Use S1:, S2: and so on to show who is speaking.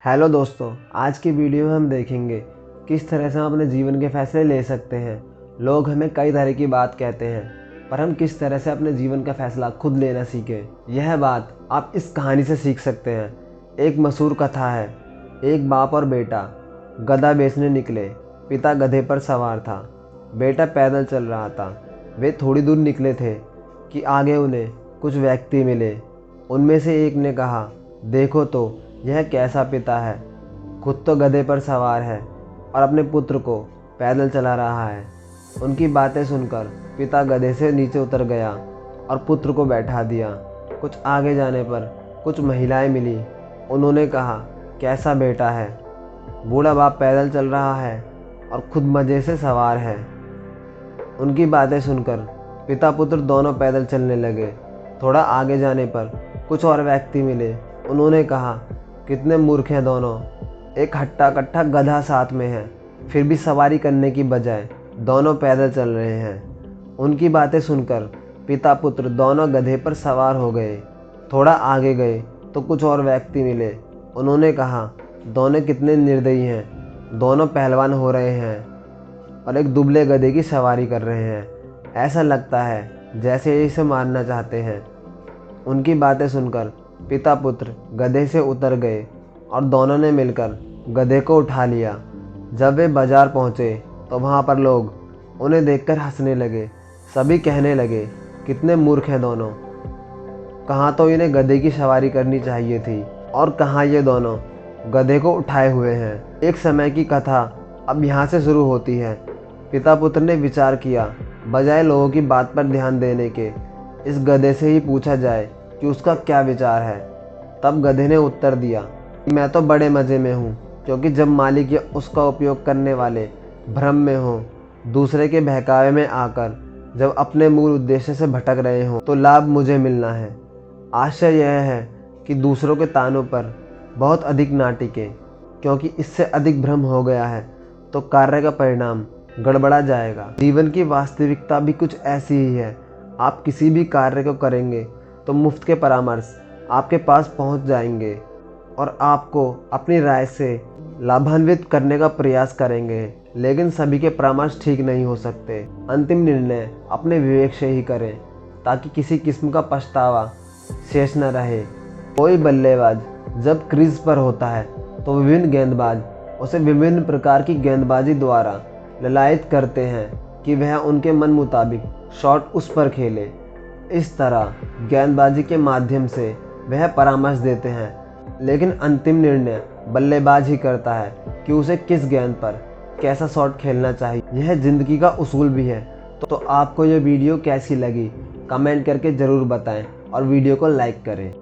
S1: Hello दोस्तों, आज की वीडियो में हम देखेंगे किस तरह से हम अपने जीवन के फैसले ले सकते हैं। लोग हमें कई तरह की बात कहते हैं, पर हम किस तरह से अपने जीवन का फैसला खुद लेना सीखें। यह बात आप इस कहानी से सीख सकते हैं। एक मशहूर कथा है। एक बाप और बेटा गधा बेचने निकले। पिता गधे पर सवार था, बेटा पैदल चल रहा था। वे थोड़ी दूर निकले थे कि आगे उन्हें कुछ व्यक्ति मिले। उनमें से एक ने कहा, देखो तो यह कैसा पिता है, खुद तो गधे पर सवार है और अपने पुत्र को पैदल चला रहा है। उनकी बातें सुनकर पिता गधे से नीचे उतर गया और पुत्र को बैठा दिया। कुछ आगे जाने पर कुछ महिलाएं मिली। उन्होंने कहा, कैसा बेटा है, बूढ़ा बाप पैदल चल रहा है और खुद मज़े से सवार है। उनकी बातें सुनकर पिता पुत्र दोनों पैदल चलने लगे। थोड़ा आगे जाने पर कुछ और व्यक्ति मिले। उन्होंने कहा, कितने मूर्ख हैं दोनों, एक हट्टा कट्टा गधा साथ में है, फिर भी सवारी करने की बजाय दोनों पैदल चल रहे हैं। उनकी बातें सुनकर पिता पुत्र दोनों गधे पर सवार हो गए। थोड़ा आगे गए तो कुछ और व्यक्ति मिले। उन्होंने कहा, दोनों कितने निर्दयी हैं, दोनों पहलवान हो रहे हैं और एक दुबले गधे की सवारी कर रहे हैं। ऐसा लगता है जैसे ये इसे मारना चाहते हैं। उनकी बातें सुनकर पिता पुत्र गधे से उतर गए और दोनों ने मिलकर गधे को उठा लिया। जब वे बाजार पहुंचे तो वहां पर लोग उन्हें देखकर हंसने लगे। सभी कहने लगे, कितने मूर्ख हैं दोनों, कहाँ तो इन्हें गधे की सवारी करनी चाहिए थी और कहाँ ये दोनों गधे को उठाए हुए हैं। एक समय की कथा अब यहाँ से शुरू होती है। पिता पुत्र ने विचार किया, बजाय लोगों की बात पर ध्यान देने के इस गधे से ही पूछा जाए कि उसका क्या विचार है। तब गधे ने उत्तर दिया, मैं तो बड़े मज़े में हूँ, क्योंकि जब मालिक या उसका उपयोग करने वाले भ्रम में हों, दूसरे के बहकावे में आकर जब अपने मूल उद्देश्य से भटक रहे हों, तो लाभ मुझे मिलना है। आशय यह है कि दूसरों के तानों पर बहुत अधिक ना टिकें, क्योंकि इससे अधिक भ्रम हो गया है तो कार्य का परिणाम गड़बड़ा जाएगा। जीवन की वास्तविकता भी कुछ ऐसी ही है। आप किसी भी कार्य को करेंगे तो मुफ्त के परामर्श आपके पास पहुंच जाएंगे और आपको अपनी राय से लाभान्वित करने का प्रयास करेंगे, लेकिन सभी के परामर्श ठीक नहीं हो सकते। अंतिम निर्णय अपने विवेक से ही करें, ताकि किसी किस्म का पछतावा शेष न रहे। कोई बल्लेबाज जब क्रीज पर होता है तो विभिन्न गेंदबाज उसे विभिन्न प्रकार की गेंदबाजी द्वारा ललायित करते हैं कि वह उनके मन मुताबिक शॉट उस पर खेले। इस तरह गेंदबाजी के माध्यम से वह परामर्श देते हैं, लेकिन अंतिम निर्णय बल्लेबाज ही करता है कि उसे किस गेंद पर कैसा शॉट खेलना चाहिए। यह ज़िंदगी का उसूल भी है। तो आपको यह वीडियो कैसी लगी, कमेंट करके ज़रूर बताएं और वीडियो को लाइक करें।